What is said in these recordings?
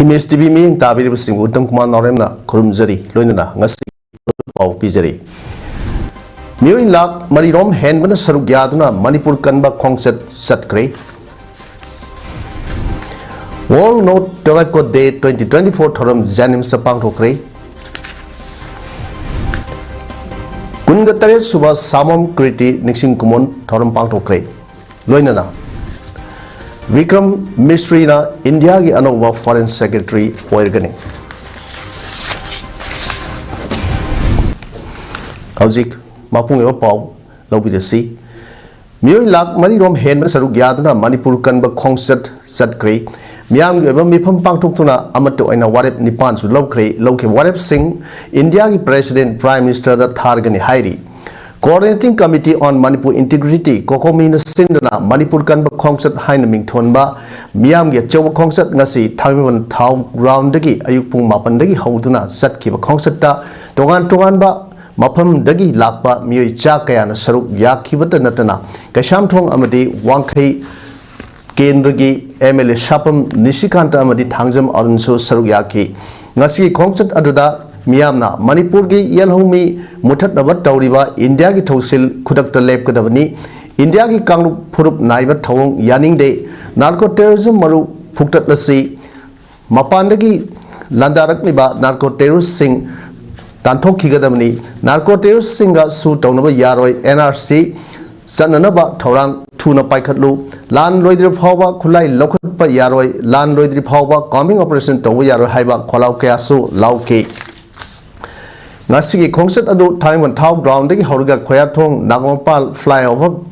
Image TV mi tabi ri sing utam kumar norem na kurum jari loina na ngasi pau pijari. Miyoi lakh marirom henbana saruk yaduna Manipur Kanba Khongchat satkre. World Note Tobacco Day 2024 thoram janim sapang thokre. Kungatare suba samam kriti nixing kumon thoram pang thokre. Loina na Vikram Misri na India ki anova Foreign Secretary oirgani. Howzik mapung eba pau lobi desi. Miyoi lakh marirom henbana saruk yaduna Manipur Kanba Khongchat satkre. Miyam eba mifam pang thoktuna amato aina warep nipan su lokre loke warep sing India ki President Prime Minister da thargani hairi. Coordinating Committee on Manipur Integrity Kokomi na sindana Manipur Kanba Khongchat haina mingthonba miyam ge choba khongchat ngasi thangmiwan thau round dagi ayuk pung mapan dagi hauduna satkiba khongchat ta togan ba mafam dagi lakba miyoi cha kaya na saruk yakhibata natana kasham thong amadi wangkhai kendragi MLA Shapam Nishikanta amadi thangjam arunso saruk yakhi ngasi khongchat aduda Miyamna Manipur ki yelhomi mutat nabat tauriba India ki thosil khudakta lep kadabani India ki kangru phurup naiba thawong yaning de narco terrorism maru phuktat lasi mapandagi landarak liba narco terrorist sing tanthok khigadabani narco terrorist singa su tawnaba yaroi NRC sananaba thorang thuna paikhatlu lan loidri phawba khulai lokhatpa yaroi lan loidri phawba combing operation tawu yaroi haiba kholau kya su lauke Nasi Khongchat adu time when thau ground dagi horga khoyathong nagmapal flyover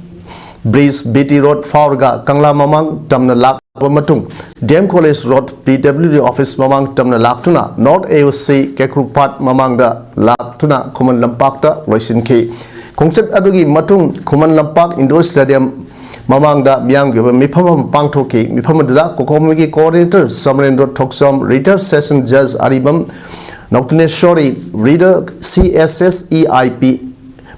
bridge BT road faurga kangla mamang tamna lak matung DM college road PWD office mamang tamna lak tuna north AOC kekrukpat mamang da lak tuna khuman lampak ta loisinki Khongchat adugi matung khuman lampak indoor stadium mamang da miyam ge mifam pangthoki mifam da kokomi coordinator Samrendra Thoksom reader session judge Aribam Noctuneshori reader CSSEIP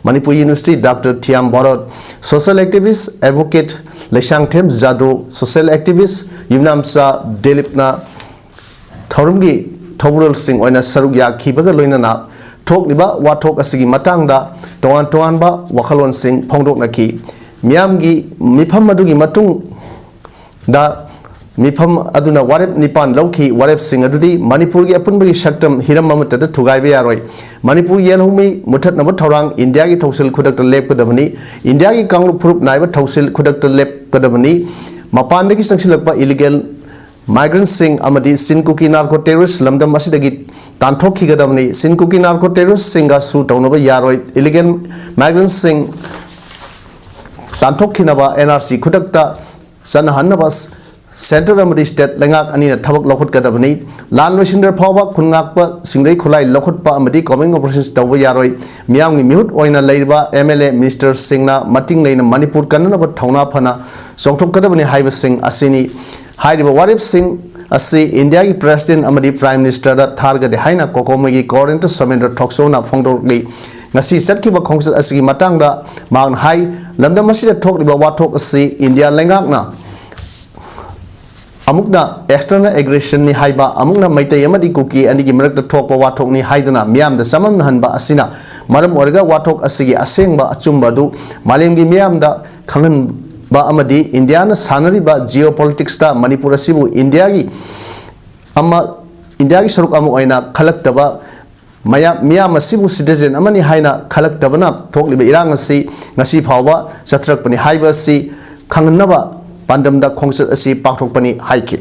Manipur University Dr. Tiam Borot social activist advocate Leshangthem Jado social activist Yumnamsa Delipna Thorumgi Thobural Singh oina saruk yakhibaga loinana thokliba wathok asigi matangda toan ba wakhalon sing phongdok nakhi miyamgi mifam adugi matung da Mifam aduna warep nipan lauki warep sing adudi Manipur ki apunbagi shaktam hiram mamutada thugai be yaroi Manipur yelhumi mutat nabat thorang India ki thausil khudakta lep kadabani India ki kanglu phurup naiba thausil khudakta lep kadabani mapandagi sangsilakpa illegal migrants sing amadi sinkuki narco terrorist lamdam asidagi tanthok khigadabani sinkuki narco terrorist singa su tawnaba yaroi illegal migrants sing tanthok khinaba NRC khudakta sanhanabas Center Amadi State Langak Anina Tabak Lokut Kadabani, Land Resinder Pawak, Kunakpa, Singray Kulai, Lokutpa, Amadi, coming operations Tawa Yaroi, Miami Mute, Oina Laiba, MLA, Minister Singna, Mating Lane, Manipur Kanana, Tauna Pana, Songtok Kadabani, Hiva Singh, Asini, Haidiba Warip Singh, Asi, India President Amadi Prime Minister, Targa de Haina, Kokomagi, Corinto, Samendra Toxona, Fongdokli, Nasi Setkiba Khongchat Asigi Matanga, Mount High, Lambda Masida talk about what talk Asi, India Langakna. Amukna external aggression ni haiba amukna maitai amadi kuki ani gi marak thokpa wathok ni haidana miyam da samam hanba asina maram orga wathok asigi asengba achumba du malem gi miyam da khangan ba amadi India na sanari ba geopolitics ta Manipur asibu India gi saruk amu aina khalak taba miyam asibu citizen amani haina khalak tabana thokliba irang asi ngasi phawba satrak pani haiba si khangnaba Pandam da Khongchat asi pakthok pani haiki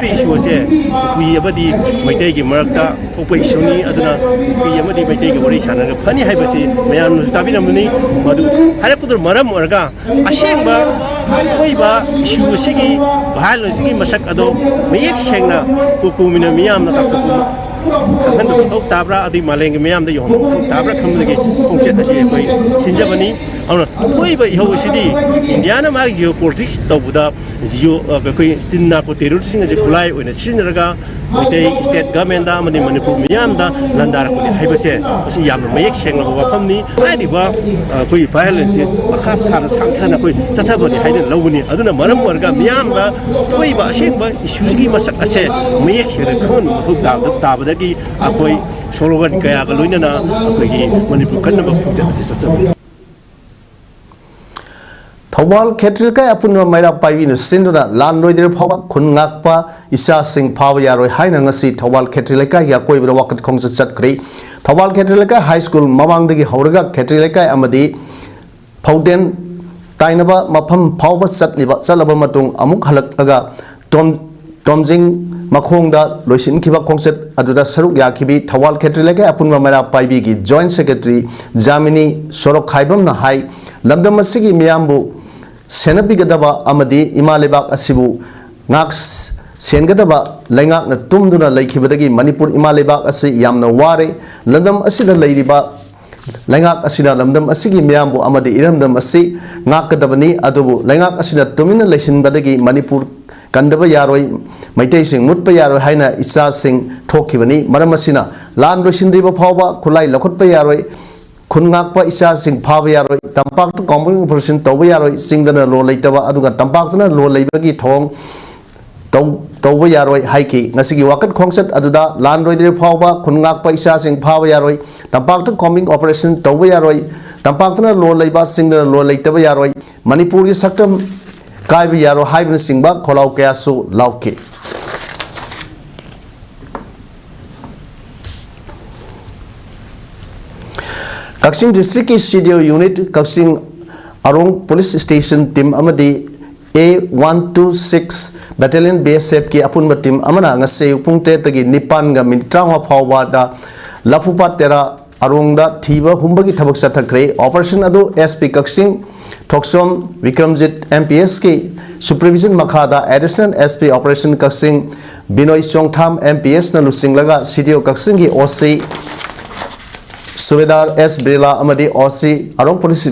ꯍꯥꯏꯔꯤꯕ ꯏꯁꯨ ꯑꯁꯦ ꯀꯨꯏ ꯑꯃꯗꯤ ꯃꯩꯇꯩꯒꯤ ꯃꯔꯛꯇ ꯊꯣꯛꯄ ꯏꯁꯨꯅꯤ ꯑꯗꯨꯅ ꯀꯨꯏ ꯑꯃꯗꯤ ꯃꯩꯇꯩꯒꯤ ꯋꯥꯔꯤ ꯁꯥꯟꯅꯔꯒ ꯐꯅꯤ ꯍꯥꯏꯕꯁꯤ ꯃꯌꯥꯝꯅꯁꯨ ꯇꯥꯕꯤꯔꯝꯃꯅꯤ ꯃꯗꯨ ꯍꯥꯏꯔꯛꯄꯗꯨꯅ ꯃꯔꯝ ꯑꯣꯏꯔꯒ ꯑꯁꯦꯡꯕ ꯑꯣꯏꯕ ꯏꯁꯨ ꯑꯁꯤꯒꯤ ꯚꯥꯏꯑꯣꯂꯦꯟꯁꯀꯤ ꯃꯁꯛ ꯑꯗꯣ ꯃꯌꯦꯛ ꯁꯦꯡꯅ ꯀꯨꯀꯨꯃꯤꯅ ꯃꯤꯌꯥꯝꯅ ꯇꯥꯛꯊꯣꯛꯄ ꯈꯪꯍꯟꯕ ꯃꯊꯧ ꯇꯥꯕ꯭ꯔꯥ ꯑꯗꯩ ꯃꯥꯂꯦꯝꯒꯤ ꯃꯌꯥꯝꯗ ꯌꯧꯍꯟꯕ ꯃꯊꯧ ꯇꯥꯕ꯭ꯔꯥ ꯈꯟꯕꯗꯒꯤ ꯈꯣꯡꯆꯠ ꯑꯁꯤ ꯑꯩꯈꯣꯏ ꯁꯤꯟꯖꯕꯅꯤ ꯑꯗꯨꯅ ꯊꯣꯛꯏꯕ ꯏꯍꯧ ꯑꯁꯤꯗꯤ ꯏꯟꯗꯤꯌꯥꯅ ꯃꯥꯒꯤ ꯖꯤꯑꯣ ꯄꯣꯂꯤꯇꯤꯛꯁ ꯇꯧꯕꯗ ꯑꯩꯈꯣꯏ ꯆꯤꯟ ꯅꯥꯀꯣ ꯇꯦꯔꯣꯔꯤꯁꯁꯤꯡ ꯑꯁꯤ ꯈꯨꯠꯂꯥꯏ ꯑꯣꯏꯅ ꯁꯤꯖꯤꯟꯅꯔꯒ ꯃꯩꯇꯩ ꯁ꯭ꯇꯦꯠ ꯒꯚꯔꯟꯃꯦꯟꯗ ꯑꯃꯗꯤ ꯃꯅꯤꯄꯨꯔ ꯃꯤꯌꯥꯝꯗ ꯂꯥꯟꯗꯥꯔꯛꯄꯅꯤ ꯍꯥꯏꯕꯁꯦ ꯃꯁꯤ ꯌꯥꯝꯅ ꯃꯌꯦꯛ ꯁꯦꯡꯂꯕ ꯋꯥꯐꯝꯅꯤ ꯍꯥꯏꯔꯤꯕ ꯑꯩꯈꯣꯏꯒꯤ ꯚꯥꯏꯑꯣꯂꯦꯟꯁꯁꯤ ꯃꯈꯥ ꯁꯥꯅ ꯁꯥꯡꯊꯅ ꯑꯩꯈꯣꯏ ꯆꯠꯊꯕꯅꯤ ꯍꯥꯏꯅ ꯂꯧꯕꯅꯤ ꯑꯗꯨꯅ ꯃꯔꯝ ꯑꯣꯏꯔꯒ ꯃꯤꯌꯥꯝꯗ ꯊꯣꯛꯏꯕ ꯑꯁꯦꯡꯕ ꯏꯁꯨꯁꯤꯒꯤ ꯃꯁꯛ ꯑꯁꯦ ꯃꯌꯦꯛ ꯁꯦꯡꯅ ꯈꯪꯍꯟꯕ ꯃꯊꯧ ꯇꯥꯕꯗꯒꯤ ꯑꯩꯈꯣꯏ ꯁꯣꯂꯣꯒꯟ ꯀꯌꯥꯒ ꯂꯣꯏꯅꯅ ꯑꯩꯈꯣꯏꯒꯤ ꯃꯅꯤꯄꯨꯔ ꯀꯟꯅꯕ ꯈꯣꯡꯆꯠ ꯑꯁꯤ ꯆꯠꯆꯕꯅꯤ थौबाल खेत्रिलकाय अपुन मैरा पाइबिन सिंदुना लान लोइदरे फावा खुन ngakpa isa sing phawa yaroi haina ngasi Thoubal खेत्रिलकाय या कोइबरा वाकत खोंगसा चटख्रि थौबाल खेत्रिलकाय हाई स्कूल ममांगदगी हौरगा खेत्रिलकाय अमदी फौदेन ताइनबा मफम फावबा चटलिबा चलबा मतुंग अमुक हलकलगा टोमजिंग मखोंगदा लोइसिनखिबा खोंगसत अदुदा सरुक याखिबि थौबाल खेत्रिलकाय अपुन मैरा पाइबिगी जॉइंट सेक्रेटरी जामिनी सोरक खाइबमना हाई लमदम असिगी मियामबु सेनबिगदबा अमदी इमा लेबाक असिबु ngak sengadaba laingak na tumduna laikhibadagi manipur ima lebak asi yamna ware landam asida leiriba laingak asina landam asigi miyambu amadi iramdam asi ngakadabani adubu laingak asina tumina leisinbadagi manipur kandaba yaroi maitai sing mutpa yaroi haina isa sing thokibani maram asina lan roisindriba phawba khulai lakhutpa yaroi खुनगाकपा इसा सिंग फाबा यारोय तंपाक combing operation तौबा यारोय सिंगदना लो लेतबा अदुगा तंपाकना लो लेबगी थोंग तौबा यारोय हाइकी ngasiगी वाकत खोंगसत अदुदा लान रोइदरे फावबा खुनगाकपा इसा सिंग फाबा यारोय तंपाक combing operation तौबा यारोय तंपाकना लो लेबा सिंगदना लो लेतबा यारोय मणिपुर की सक्तम कायबा यारो हाइबन सिंगबा खोलाव कयासु लावके कक्सिंग डिस्ट्रिक्ट की CDO unit Kakching Arong police station team अमदी A126 बटालियन BSF की अपुन टीम अमना ngase पुंग ते तगी निपान गा मिनिट 30 फावबा दा लफुपा तेरा अरोंगदा थीबा हुंबगी थबक सथखरे ऑपरेशन अदो एसपी कक्सिंग थोक्सोम विक्रमजित MPS की सुपरविजन मखादा additional SP operation Kakching Binoy Songtham MPS न लुसिंग लगा सीडीओ कक्सिंग की ओसी सुबेदार एस बिरला अमदी OC Arong police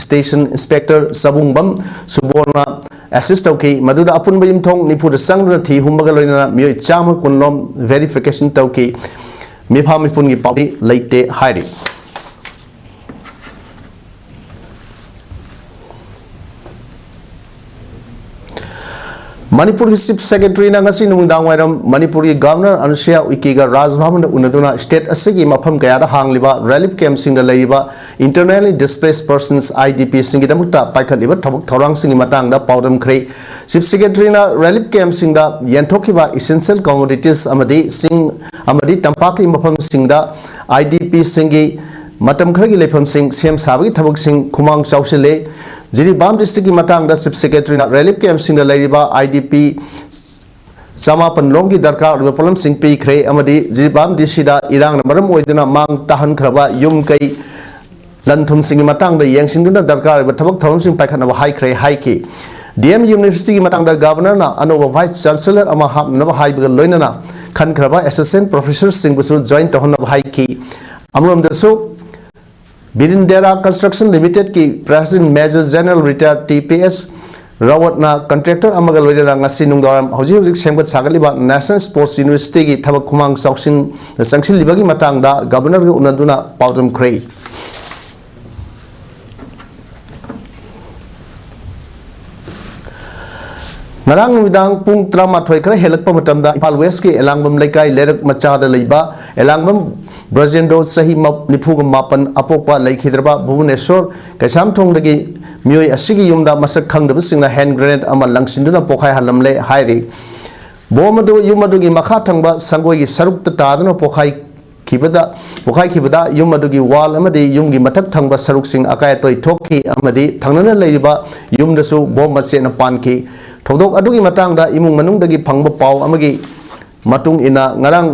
station inspector Sabungbam Suborna assist तौकी मदुदा अपुनबा यमथोंग निपुर संगदुना थी हुंबगा लोइना मियोय चाम कुनलोम वेरिफिकेशन तौकी मिफा मिपुनगी पाउदी लेते हाइरि मणिपुर की चीफ सेक्रेटरी नांगसी नुंगदांग वायरम मणिपुर की governor Anusuya उइकेगा Raj Bhavan उनदुना state असगी मफम कयादा हांगलिबा relief camp सिंग लेइबा इंटरनली डिस्प्लेस्ड पर्सन्स IDP सिंग दमुता पाइखलिबा थबक थौरांग सिंग मतंगदा पाउदम खरे चीफ सेक्रेटरी ना रिलीफ कैंप सिंग दा यंथोखिबा एसेंशियल कमोडिटीज अमदी सिंग अमदी तंपाकी मफम सिंग दा IDP सिंगी मतम खरगी लेफम सिंग सेम साबगी थबक सिंग खुमांग चाउसले जिरीबाम डिस्ट्रिक्ट की मतंग चीफ सेक्रेटरी रिलीफ कैंप सिंह लेरिबा IDP समापन लोंग की दरकार पोलम सिंह पीखरे जिरीबाम डिस्ट्रिक्ट इरांग मरम ओइदना मांग ताहनख्रबा युम कई लंथुम सिंह मतंग येंसिंगदुना दरकार थबक थौरम सिंह पाइखनबा हाइख्रे हाइकी DM यूनिवर्सिटी की मतंग गवर्नर ना अनोबा वाइस चांसलर अमा हाबनबा हाइबगा लोइनना खनख्रबा एसिस्टेंट प्रोफेसर सिंह बुसु जॉइन तहनबा हाइकी अमरोमदसु बिरिंदेरा कंस्ट्रक्शन लिमिटेड की president major general retired TPS रावतना कंट्रैक्टर अमगल लोइदना ngasi nungdaram hojik semgat sagaliba national sports university की थबक खुमांग साउसिन संगसिन लिबगी मतंगदा गवर्नर के उनदुना पाउदम ख्रे Narang numidang pung 13 khara helakpa matamda Impal West ki Elangbam Laikai Lerak Machada leiba Elangbam Brajendo sahi nipuga mapan apokpa laikhidraba Bhubaneswar kaisam thongdagi Miyoi asigi yumda masak khangdaba singna hand grenade ama langsinduna pokhai halamle hairi bomadu yumadu makha thangba sangoi gi saruk ta taduna pokhai khibada yumadu gi wall amadi yumgi mathak thangba saruk sing akai toy thokki amadi thangnana leiba yumdasu bom masena panki थौदोक अदुगी मतंगदा इमुंग मनुंगदगी फंगबा पाव अमगी मतुंग इना ngarang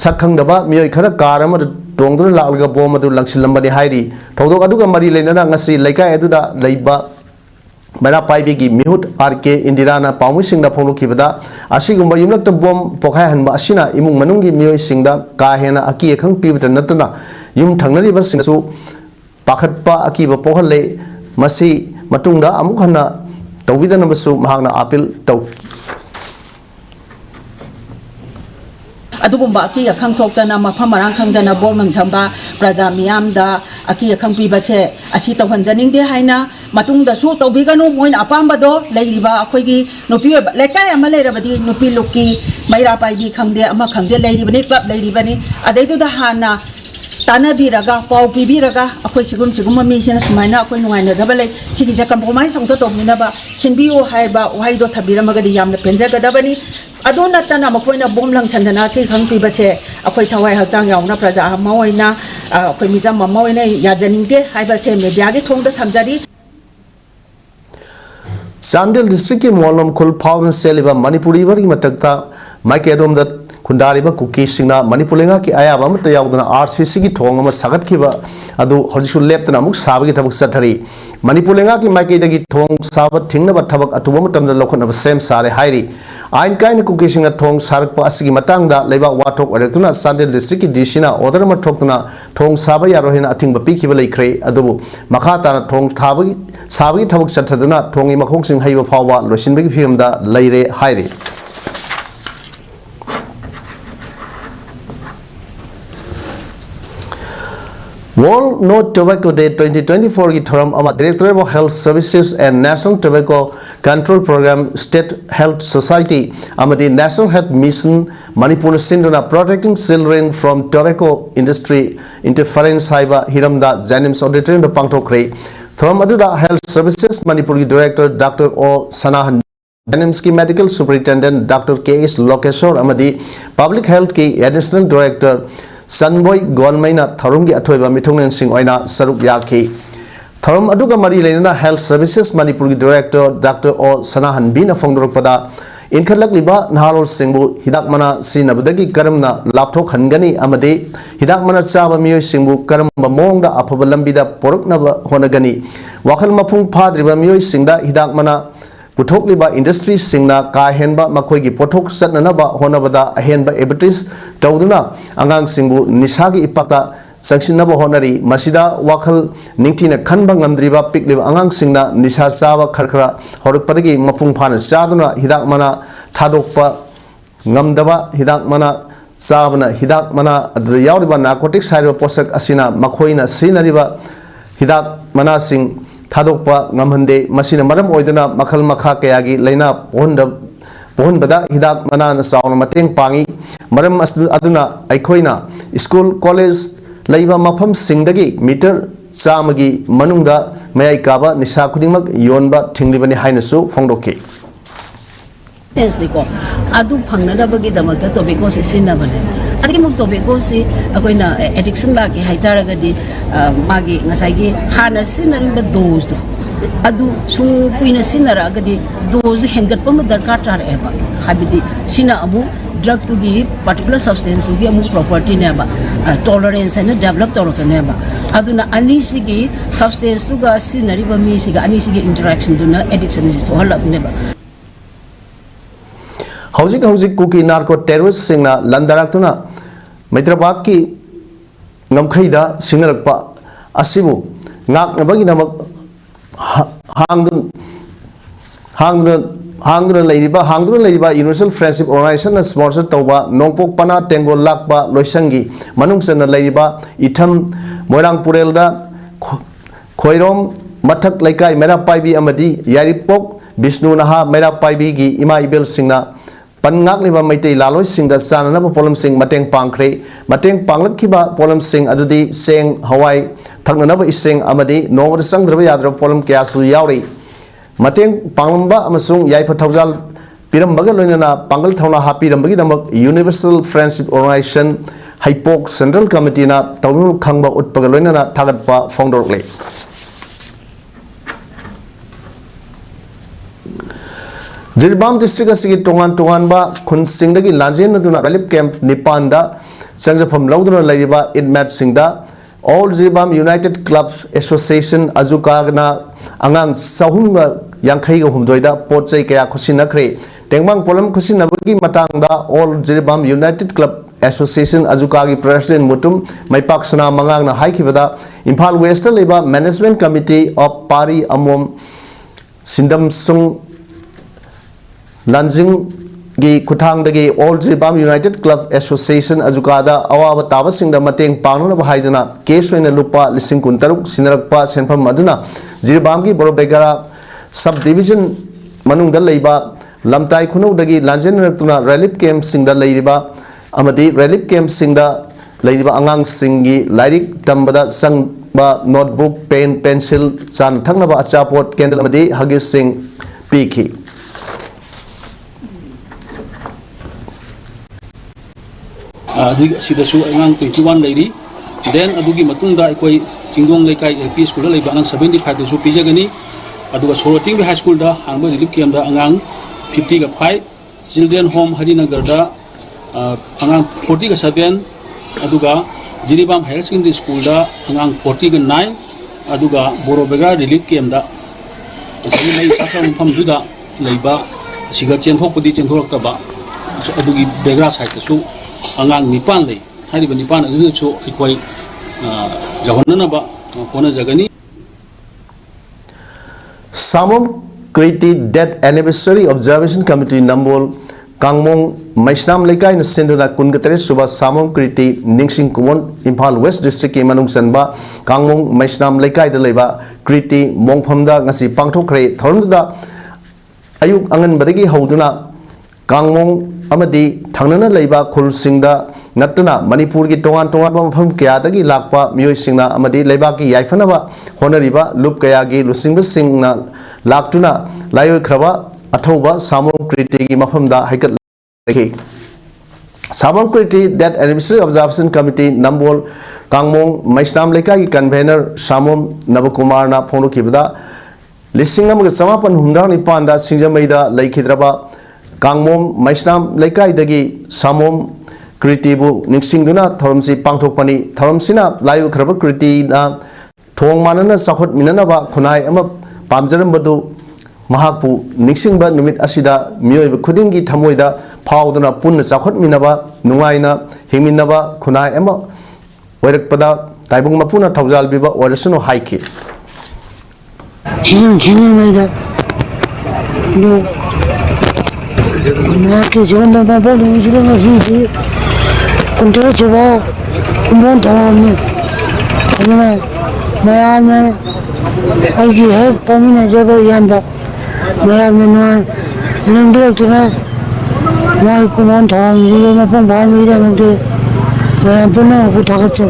sakhangdaba miyoi khara कार अमद टोंगदुन लालगा बोम अदु लंगसिलंबनि हाइरि थौदोक अदुगा मरि लेनना ngasi laikai aduda leiba Mana paibi gi mihut RK Indirana pamu singda phonu kibada asigumba yumlak ta bom pokhai hanba asina imung manungi miyoi singda ka hena aki ekhang pibata natana yum thangnari ba singsu pakhatpa aki ba pokhale masi matungda amuk hana tawidana basu mahagna apil taw अदुगुम्बा अकी अखंग थोक्तना मफम Marang खंगदना बोम मंगछंबा प्रजा मियामदा अकी अखंग पीबचे असी तौहनजनिंगदे हाइना मतुंगदसु तौबिगनु मोइन अपामबदो लेरिबा अखोइगी नुपी लेकाय अमा लेरबदी नुपी लुकी मैरा पाइबी खंगदे अमा खंगदे लेरिबनी club लेरिबनी अदैदुदा हाना तानाबीरगा पाउ पीबीरगा अखोइ सिगुम मीसिना सुमाइना अखोइ नुगाइनदबा ले सिगिजा compromise अंगतो तौमिनबा सिनबियो हाइबा वाइदो थबीरमगदी यामना पेंजगदबनी अदोना तना मखोइना बोम लंगछंदना की खंग पीबचे अखोइ थवाइ हचांग यावना प्रजा अमाओइना अखोइ मिजाम अमाओइना याजनिंगदे हाइबचे मीडियागी थोंगदा थमजारी Chandel district ki Molam Khul Phawin Seliba Manipuri wari matakta Maikedom that Kundariba Kuki Singna Manipulenga ki Ayaba Matayawdana RCC ki Tongama Sagat Kiba Adu Hodishu left and Amuk Sabi Tabuk Satari Manipulenga ki Maikeda Tong Sabat Tingna Tabak Atuamatam the Lokan of Sam Sare Hairi Ain kind Kuki Singa Tong Sarak Pasigi Matanga Leba Watok Erectuna Chandel district Dishina Other Matokna Tong Sabaya Rohina Ating Bapiki Kre Adubu Makata Tong Tabi Sabi Tabuk Satadana Tongi Makong Sing Haiba Pawa Loshinbig Pimda Laire Hairi World No Tobacco Day 2024 की theorem अमा Directorate of Health Services and National Tobacco Control Program State Health Society अमदी National Health Mission Manipur Sinduna Protecting Children from Tobacco Industry Interference हाइबा हिरमदा Janims Auditorium द पांगथोक्रे थोरम अदुदा Health Services Manipur की Director Dr. O Sanahan Janims की Medical Superintendent Dr. K.S. Lokeshwar अमदी Public Health की Additional Director Sanboy Golmaina Tharumgi Atoiba Mitungen Sing Oina Saruk Yaki Tharum Aduga Mari Lena Health Services Manipur Director Dr. O Sanahan Bina Fongdoropada Inkalak Liba Nahalo Singbu Hidak Mana Sinabudagi Karamna Laptok Hangani Amade Hidak Mana Saba Miyoi Singbu Karamba Monga Apabalambida Poruknaba Honagani Wakal Mapung Padriba Miyoi Singda Hidak Mana Puthokliba industry singna ka henba makhoigi pothok satnanaba honabada ahenba ebitis tawduna angang singbu nisagi ipakta sangshinaba honari masida wakhal ningthina khanba ngamdriba pikliba angang singna nisha sawa kharkhara horukpadagi mapung phana saduna hidak mana thadokpa ngamdaba hidak mana sabana hidak mana yawriba narcotics haiba posak asina makhoina sinariba hidak mana sing थादोकपा ngамहंदे मसिना मरम ओइदना मखल मखा कयागी लेना पोहनबदा हिदाक मनाना साउन मतेंग पांगी मरम अदुना अखोइना school college लैबा मफम सिंगदगी metre चामगी मनुंगदा मयाई काबा निशा खुदिमक योनबा थिंगलिबनि हाइनसु फोंदोके टेंसलिको अदु फंगनदबगी दमक tobacco सिसिनबने अदगी मुक tobacco सि अकोइना addiction लागी हाइतारगदी मागी ngसाइगी हाना सिनरिबा दोज दो अदु सु कुइना सिनरागदी दोज हेंगटपम दरकार तारेबा हाबिदि सिना अमु ड्रग टुगी पर्टिकुलर सब्सटेंस टुगी अमु प्रॉपर्टी नेबा टॉलरेंस ने डेवलप तोरकनेबा अदुना अनिसिगी सब्सटेंस टुगा सिनरिबा मिसिगा अनिसिगी इंटरेक्शन दुना एडिक्शन इज तो हलबनेबा Housing Kuki Narco Terrorist Singna Landaratuna Maitrabad ki Ngamkhaida Singarakpa Asibu Ngak Nabaginamak Hangdun Ladiba Universal Friendship Organization and Sponsor Toba Nongpok Pana Tengo Lakba Loisangi Manungsana Ladiba Itam Moirang Purelda Khoirom Matak Laikai Mera Paibi Amadi Yaripok Bishnu Naha Mera Paibi Gi Ima Ibel Singna Pangak liba Maitei Laloi Sing the Sanana Polam Sing Mateng Pankre Mateng Panglakiba Polam Sing Adudi Sing Hawaii Tanganaba is Sing Amadi Nova Sang Yadra Polam Kiasu Yauri Mateng Pangamba Amasung Yaipa Tauzal Pirambagalina Pangal Tona Happy Rambagi Universal Friendship Organization Hypok Central Committee na Taunu Kangba Utpagalina Tagatpa Fondorle Jiribam district asigi tongan ba khunsingdagi lanjen aduna relief camp nipanda sangjafam lauduna laiba inmat singda all Jiribam United Club Association azukagna angang sahunga yakhre ga humdoida potchai kaya khusinakre tengmang polam khusinabagi matangda all Jiribam United Club Association azukagi president mutum maipaksana mangangna haikibada Imphal West leba management committee of Pari Amom Sindam Sung Lanjing gi kuthang dagi all Jiribam United Club Association azukada awaba taba singda mateng pangna bahaiduna case oina lupa lising kuntaruk sinarakpa senpham aduna Jiribam gi borobegara subdivision manungda leiba lamtai khunau dagi lanjen naktuna relief camp singda leiriba amadi relief camp singda leiriba angang singi lairik tambada sangba notebook pen pencil san thangnaba achapot candle amadi hagis sing piki sidasu angang 21 leiri then adugi matungda ikoi chingdong lekai LP school da leiba angang 75 dasu pijagani aduga soroting high school da hangba relief camp da angang 50 ga 5 children home Harinagar da angang 40 ga 7 aduga Jiribam higher secondary school da angang 40 ga 9 aduga Borobega relief camp da sari mai sakha mpham duda leiba siga chenthokpudi chenthorktaba adugi begra side su angang nipan lei hariba nipan adu chu ikoi jahonna ba kona jagani Samom Kriti Death Anniversary Observation Committee Nambol Kangmong Maisnam Lekai na senduna kungatare suba Samom Kriti Ningsing Kumon Imphal West District ki manung sanba Kangmong Maisnam Lekai da leba Kriti Mongphamda ngasi pangthokre thorumda ayuk angan badagi hauduna Kangmong amadi thangnana leiba khul singda natuna Manipur ki tongan mafam kya dagi lakpa Miyoi singna amadi leiba ki yaifanaba honariba lup kaya gi lusingba singna laktuna layoi khraba athoba Samom Kriti gi mafamda haikat lekhi Samom Kriti Death Anniversary Observation Committee Nambol Kangmong Maisnam Lekai ki convener Samom Nabakumar na phonu kibada lising amaga samapan humdang nipanda singjamaida laikhidraba Kangmom Maisnam Lekai dagi Samom Kriti bu ningsingduna thoramsi pangthokpani thoramsina layu khraba Kriti na thong manana sakhot minanaba khunai ama pamjarambadu mahakpu ningsingba numit asida miyoi khudingi thamoida phauduna punna sakhot minaba nungaina hingminaba khunai ama oirakpada taibung mapuna thaujalbiba orasunu haiki Naki jangan apa-apa ni sudah masih kontrol coba kumpulan tangan ni, kerana mayatnya lagi hek peminat jaga yang ber mayatnya nuai lembek tu na nuai kumpulan tangan juga macam bahan ni dah nanti mayat pun aku takut tu.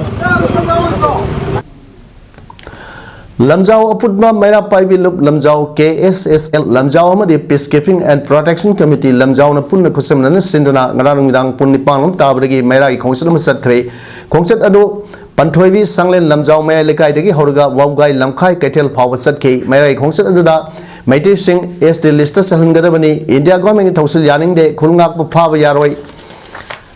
Lamjau aputma maira paibi lup lamjau KSSL lamjau amadi Peacekeeping and Protection Committee lamjau na punna kusamna na sinduna ngarang midang punni panglam tabagi maira ki khongchat masat khre khongchat adu panthoibi sanglen lamjau maya lekai degi horga waugai lamkhai kaitel phawa satke maira ki khongchat adu da maiti sing SD list sahangadabani India government thausil yaning de khulngak pa phawa yaroi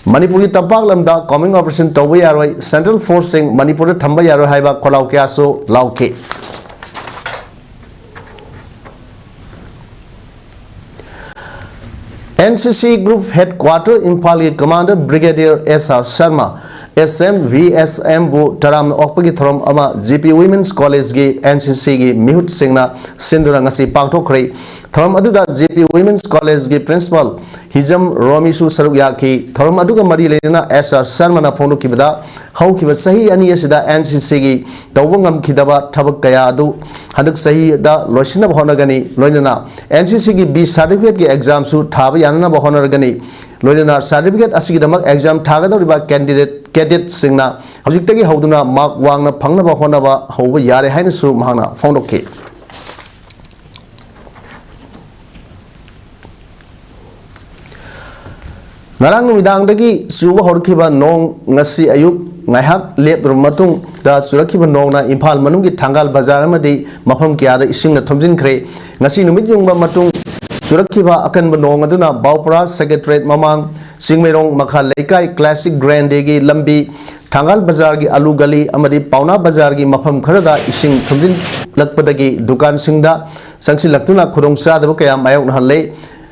Manipur ki tapak lamda coming operation tawba yaroi Central Forcing Manipur thamba yaroi haiba kholau kya so lauke NCC Group Headquarter Imphal ki Commander Brigadier SR Sharma SM VSM bu taram okpagi thorom ama GP Women's College gi NCC gi mihut singna sindura ngasi pangthokre thorom aduda GP Women's College gi principal Hijam Romisu saruk yaki thorom aduga mari leina SR Sharma na phonu kibada haukiba sahi ani asida NCC gi tawbangam khidaba thabak kaya adu hadak sahi da loisina bhonagani loinana NCC gi B certificate gi exam su thaba yanana bhonargani loinana certificate asigidamak exam thagadoriba cadet singna haujiktagi hauduna mark wangna phangnaba honaba hauba yare haina su mahana phongdokki Narang midangdagi suba horkiba nong ngasi ayuk ngaihak leprum matung da surakiba nong na Imphal manunggi thangal bazar amadi mafam kya da ising na thomjin khre ngasi numit yungba matung Surakhiba akan banong aduna Baupara Secretariat Mamang Singmerong Makha Leikai Classic Grandegi Lambi Thangal Bazar gi Alu Gali amadi Pauna Bazar gi mafam kharada ising thumjin lakpadagi dukan singda sangsi laktuna khudong sadaba kaya mayok nahalle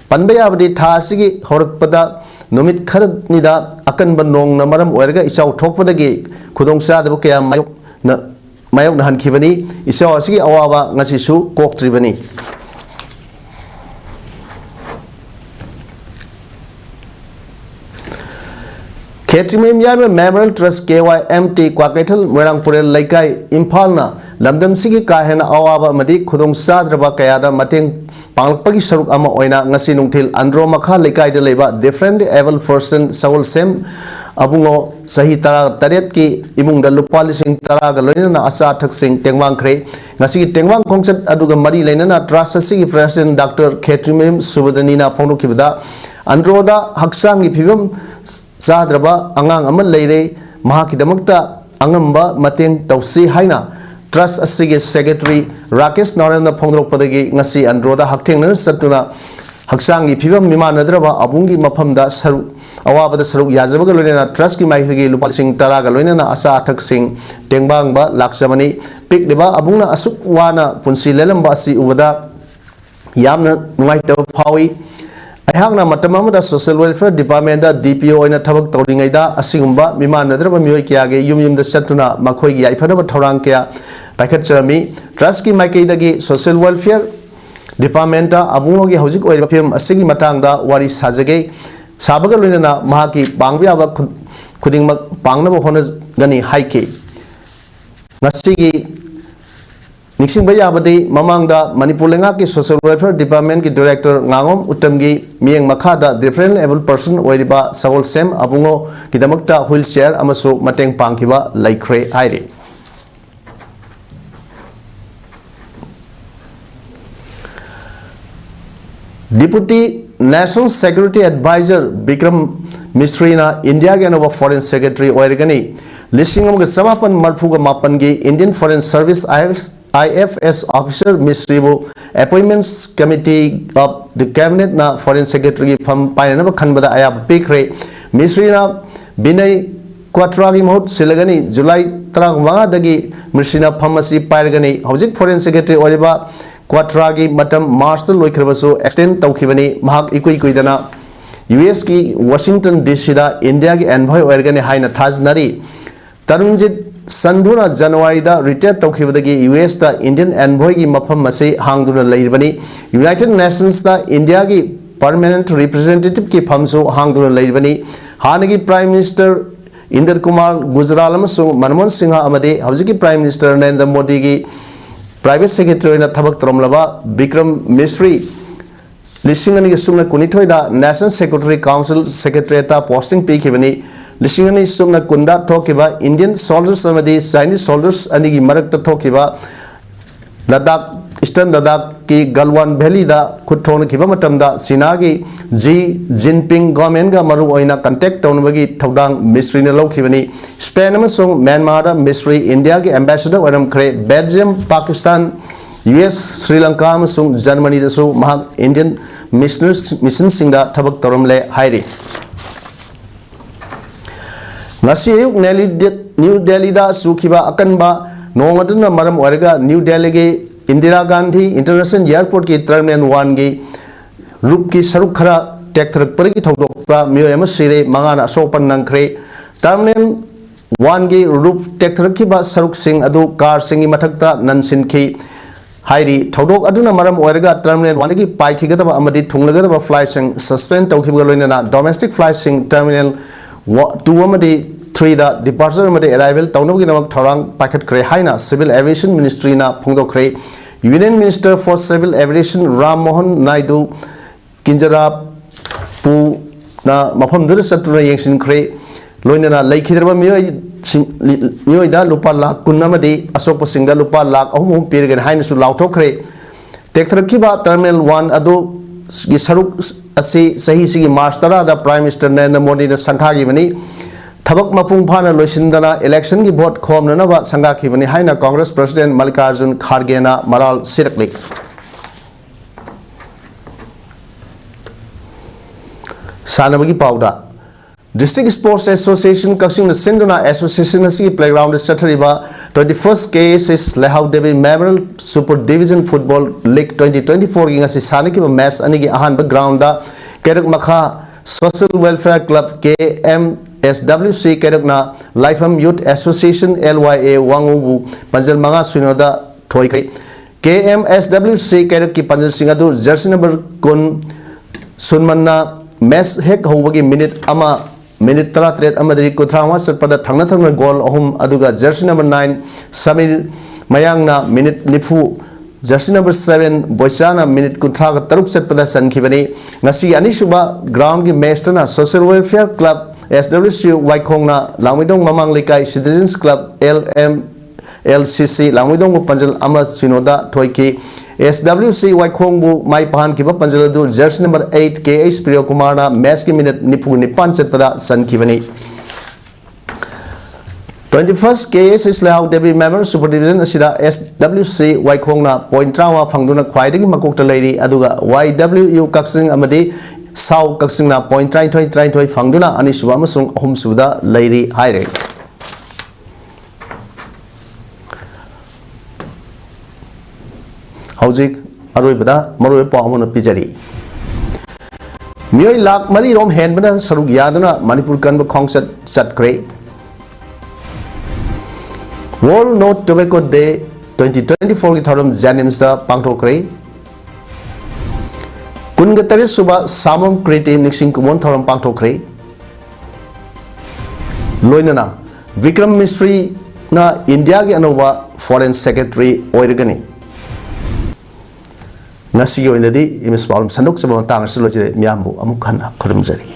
panbaya abadi tha asigi horakpada numit kharnida akan banong na maram oirga isau thokpadagi khudong sadaba kaya mayok nahan khibani isau asigi awawa ngasi su koktribani Ketrimim Yame Memorial Trust KYMT Kwakaithal Moirangpurel Laikai Imphalna Lamdam Sigi Kahena Awaba Madi Khudong Sadraba Kayada Mateng Panglakpagi Saruk Ama Oina Ngasi Nungthil Andro Makha Laikai de Leba Different Able Person Sawal Sem Abungo Sahi Tara Taret Ki Imung da Lupa Lising Tara Galoina Asa Thaksing Tengwang Kre Ngasi Tengwang Khongchat Aduga Mari Lainana Trust Sigi President Dr. Ketrimim Subadanina Pongno Kibda Androda Haksangi Pibam Sadraba Angang Aman Leire Mahakidamukta Angamba Mateng Tausi Haina Trust Asigi Secretary Rakesh Narendra Pongro Padagi Ngasi Androda Haktengner Satuna Haksangi Pibam Mima Nadraba Abungi Mapamda Saru Awabada Saru Yazabaga Lorena Trust Ki Maiki Lupasing Taraga Lorena Asa Atak Sing Tengbangba Laksamani Pik Deba Abuna Asukwana Punsi Lelambasi Ubada Yamna Nuaita Pawi Ayahna matamamada Social Welfare Department da DPO ina thabak tawringaida asigumba mima nadraba miyoi kyage yumyumda satuna makhoi gi aifanaba thorang kya paikhat charami trust ki maikeidagi Social Welfare Department da abungo gi hojik oiba phim asigi matangda wari sajage sabaga loinana mahaki pangbiaba khudingmak pangnaba hona gani haike ngasigi Nixing Bayabadi, Mamangda, Manipur Kanba Social Welfare Department ki Director Ngangom Uttamgi, Miyeng Makhada, Different Able Person, Oiriba, Sawal Sem, Abungo, Kidamakta, Wheelchair, Amasu, Mateng Pangkiba, Yakhre, Haire. Deputy National Security Advisor Bikram Misrina, India Ganova Foreign Secretary Oirigani, Lishingam Samapan Marpuga Mapangi, Indian Foreign Service IFS Officer Misribu Appointments Committee of the Cabinet na Foreign Secretary from Painaba Kanbada Ayab Pikre Misrina Binay Quatragi Mahut Silagani July Trangwanga Dagi Misrina Phamasi Pairagani Hojik Foreign Secretary Oriba Quatragi Matam Marshal Loikrabasu extend Taukibani Mahak Ikuidana US ki Washington DC da India ki envoy Oirgani Haina Taznari Tarunjit Sanduna January da retire Tokibadagi US da Indian envoy ki mafam mase hangduna lairibani United Nations da India ki permanent representative ki phamsu hangduna lairibani Hanagi Prime Minister Inder Kumar Gujral amasung Manmohan Singha amade hawjiki Prime Minister Narendra Modi ki Private Secretary na thabak toromlaba Bikram Misri Lishingani sumna kunithoi da National Security Council Secretary ta posting pikibani Lishingani sumna kunda thokiba Indian soldiers amadi Chinese soldiers anigi marakta thokiba Ladakh Eastern Ladakh ki Galwan Valley da khutthona kiba matamda Sinagi Xi Jinping government ga maru oina contact tawnabagi thodang Misri na lawkhibani Spain amasung Myanmar da Misri India ki ambassador oram khre Belgium Pakistan US Sri Lanka amasung Germany da su mahak Indian mission singda thabak toramle hairi Ngasi ayuk New Delhi da sukhiba akanba nongaduna maram oirga New Delhi ge Indira Gandhi International Airport ki Terminal 1 ge rup ki saruk khara tek thrak pari ki thodokpa miyoi ama sire mangana sopan nangkhre Terminal 1 ge rup tek thrak ki ba saruk sing adu car singi mathakta nansin ki hairi thodok aduna maram oirga Terminal 1 ki pai khigadaba amadi thunglagadaba flight sing suspend tawkhiba loinana domestic flight sing Terminal 2 amadi 3 da departure amadi arrival tawnabagi namak thorang packet kre haina Civil Aviation Ministry na phongdokre Union Minister for Civil Aviation Ram Mohan Naidu Kinjara pu na mafam dur satuna yengsin kre loinana laikhidraba miyoi da lupa lakh kunamadi asokpa singda lupa lakh ahum pirgan haina su lauthokre tekthrakhiba Terminal 1 adu gi saruk asi sahi sigi March tara da Prime Minister Narendra Modi da sankhagi bani thabak mapung phana loisindana election ki vote khomna ba sangakhi bani haina Congress President Mallikarjun Kharge na maral sirakli Sanabagi Pauda District Sports Association Kaksing the Sinduna Association Asi Playground Saturday 21st KSS Lehau Devi Memorial Super Division Football League 2024 Gingasi Saniki match Anigi Ahan background Kerak Makha Social Welfare Club KMSWC Kerakna Lifeham Youth Association LYA Wangubu Panjal Manga Sunoda Toykai KMSWC Keraki Panjal Singadu Jersey number Kun Sunmanna Match Hek Hobagi minute Taratret Amadri Kutrawa Satpada Tangathan goal Ohum Aduga Jersey number 9 Samir Mayangna minute Nifu Jersey number 7 Boisana minute Kutraga Taruk Satpada San Kivani Nasi Anishuba Ground Mestana Social Welfare Club SWCU Waikongna Lamidong Mamang Likai Citizens Club LCC Lamidong Panjal Amas Sinoda Toiki SWC Waikongbu Mai Pahan Kiba Panjaladu Jersey number 8 KH Priyo Kumarna Meski minute Nipu Nipan Chetpada San Kivani 21st KS is Lehau Devi Member Super Division Asida SWC Waikongna Point Trawa Fangduna Kwaidagi Makokta Lady Aduga YWU Kaksing Amadi Sau Kaksingna Point Trai Fangduna Anishwa Masung Homsuda Lady Haire Hauzik Aroibada Maroi Pamuna Pijari Miyoi lakh mari rom henbana saruk yaduna Manipur Kanba Khongchat yakhre World No Tobacco Day 2024 ki thoram Janimsta pangthokre Kungatari suba samam kriti nixing kumon thoram pangthokre Loinana Vikram Misri na India ki anova Foreign Secretary oirgani Nasi yo inadi imis palm sandok sa mga tangas lo jere miyambu amukhan akurum jari.